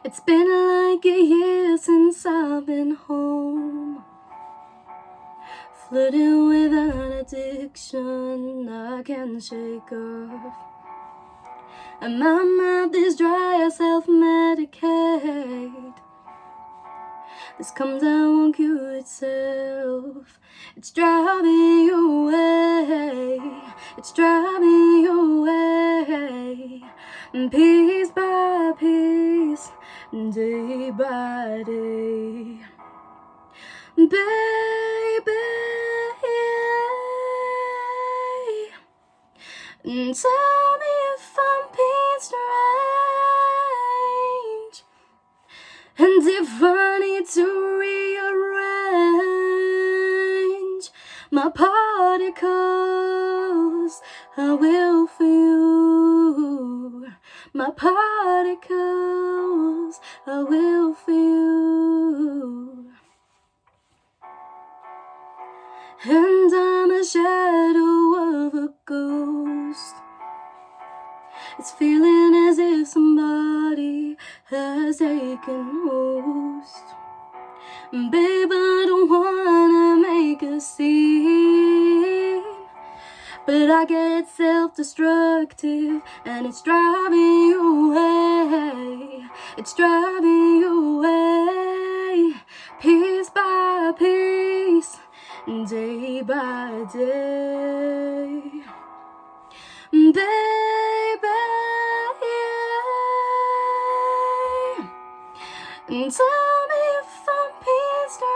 It's been like a year since I've been home, flirting with an addiction I can't shake off, and my mouth is dry, I self-medicate. This comes out won't cure itself. It's driving you away. It's driving you away. Piece by piece, day by day. Baby, tell me if I'm being strange, and if I need to rearrange my particles, I will for you. My particles, I will for you. And I'm a shadow of a ghost. It's feeling as if somebody has taken host. Babe, I don't wanna make a scene, but I get self-destructive, and it's driving you away. It's driving you away. Piece by piece, day by day. Baby, tell me if I'm being strange,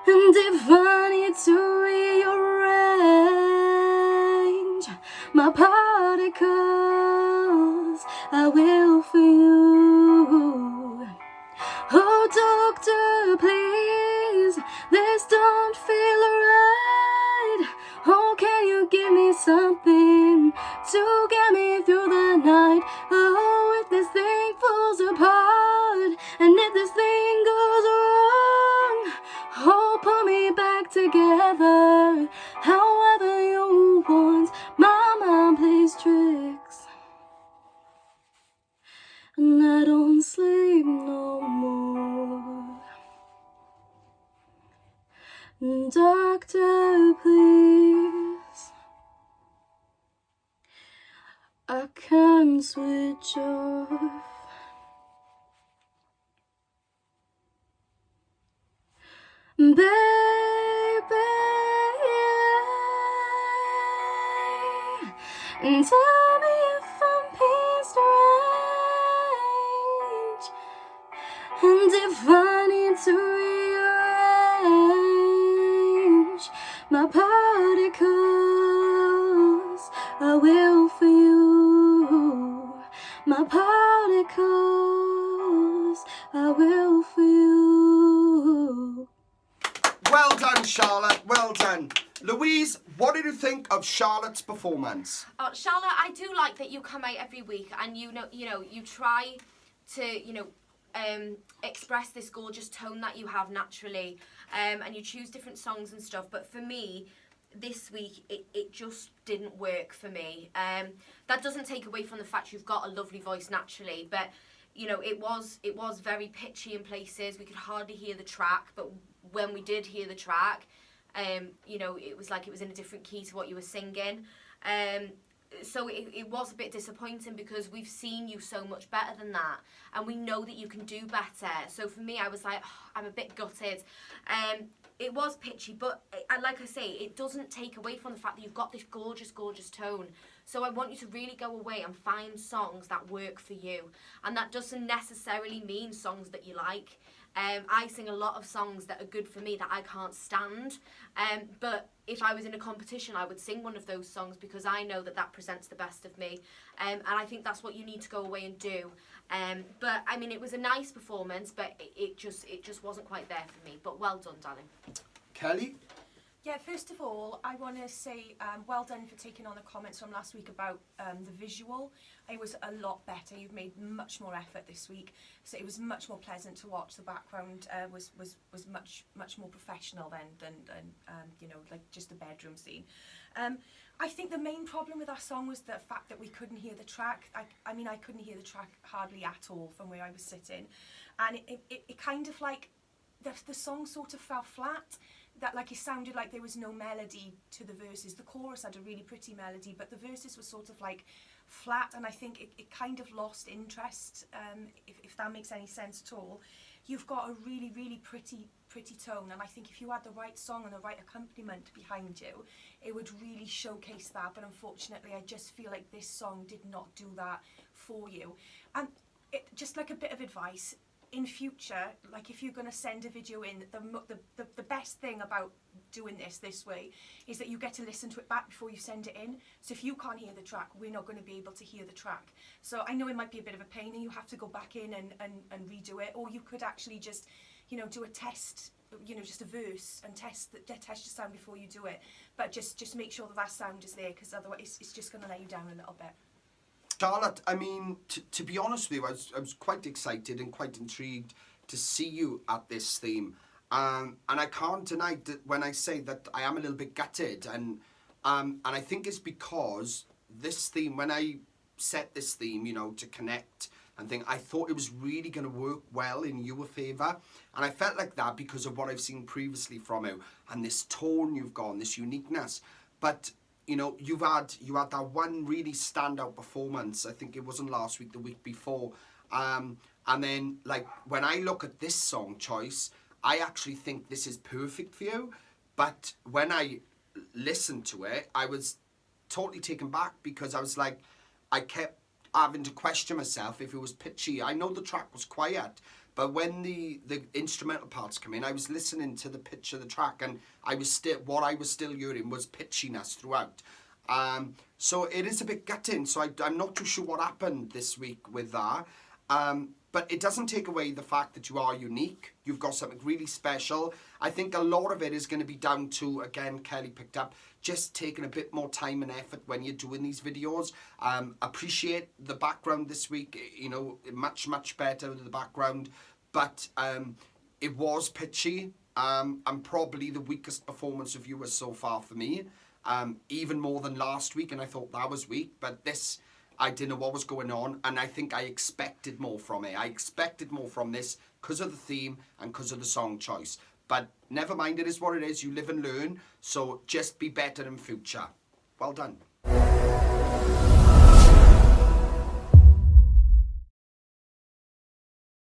and if I need to rearrange my particles, I will for you. Oh, doctor, please, this don't feel right. Oh, can you give me something to get me through the night? Oh, if this thing falls apart, and if this thing goes wrong, oh, pull me back together, however you want. My mind plays tricks, and I don't sleep no more. Doctor, please, I can't switch off. Baby, and tell me if I'm being strange, and if I need to rearrange my particles, I will for you. My particles, I will for you. Well done, Charlotte. Well done. Louise, what did you think of Charlotte's performance? Oh, Charlotte, I do like that you come out every week and you try to express this gorgeous tone that you have naturally, and you choose different songs and stuff. But for me, this week it just didn't work for me. That doesn't take away from the fact you've got a lovely voice naturally, but it was very pitchy in places. We could hardly hear the track, but when we did hear the track, it was like it was in a different key to what you were singing. So it was a bit disappointing because we've seen you so much better than that, and we know that you can do better. So for me, I was like, I'm a bit gutted. It was pitchy, but like I say, it doesn't take away from the fact that you've got this gorgeous, gorgeous tone. So I want you to really go away and find songs that work for you. And that doesn't necessarily mean songs that you like. I sing a lot of songs that are good for me that I can't stand. But if I was in a competition, I would sing one of those songs because I know that presents the best of me. And I think that's what you need to go away and do. But I mean, it was a nice performance, but it just wasn't quite there for me. But well done, darling. Kelly? Yeah, first of all, I want to say well done for taking on the comments from last week about the visual. It was a lot better. You've made much more effort this week, so it was much more pleasant to watch. The background was much more professional than you know, like just the bedroom scene. I think the main problem with our song was the fact that we couldn't hear the track. I mean, I couldn't hear the track hardly at all from where I was sitting, and it kind of like the song sort of fell flat. That like it sounded like there was no melody to the verses. The chorus had a really pretty melody, but the verses were sort of like flat, and I think it kind of lost interest, if that makes any sense at all. You've got a really, really pretty tone, and I think if you had the right song and the right accompaniment behind you, it would really showcase that, but unfortunately I just feel like this song did not do that for you. And just like a bit of advice, in future, like if you're going to send a video in, the best thing about doing this way is that you get to listen to it back before you send it in. So if you can't hear the track, we're not going to be able to hear the track. So I know it might be a bit of a pain and you have to go back in and redo it, or you could actually just, you know, do a test, you know, just a verse and test your sound before you do it. But just make sure that sound is there, because otherwise it's just going to let you down a little bit. Charlotte, I mean, to be honest with you, I was quite excited and quite intrigued to see you at this theme. And I can't deny that when I say that I am a little bit gutted. And I think it's because this theme, when I set this theme, you know, to connect and think, I thought it was really going to work well in your favour. And I felt like that because of what I've seen previously from you. And this tone you've got, this uniqueness. But you know, you had that one really standout performance. I think it wasn't last week, the week before. And then, like, when I look at this song choice, I actually think this is perfect for you. But when I listened to it, I was totally taken back, because I was like, I kept having to question myself if it was pitchy. I know the track was quiet, but when the instrumental parts come in, I was listening to the pitch of the track, and what I was still hearing was pitchiness throughout. So it is a bit gutting. So I'm not too sure what happened this week with that. But it doesn't take away the fact that you are unique. You've got something really special. I think a lot of it is going to be down to, again, Kelly picked up, just taking a bit more time and effort when you're doing these videos. Appreciate the background this week, you know, much better with the background. But it was pitchy, and probably the weakest performance of yours so far for me. Even more than last week, and I thought that was weak. But this, I didn't know what was going on, and I think I expected more from it. I expected more from this because of the theme and because of the song choice. But never mind, it is what it is. You live and learn, so just be better in future. Well done.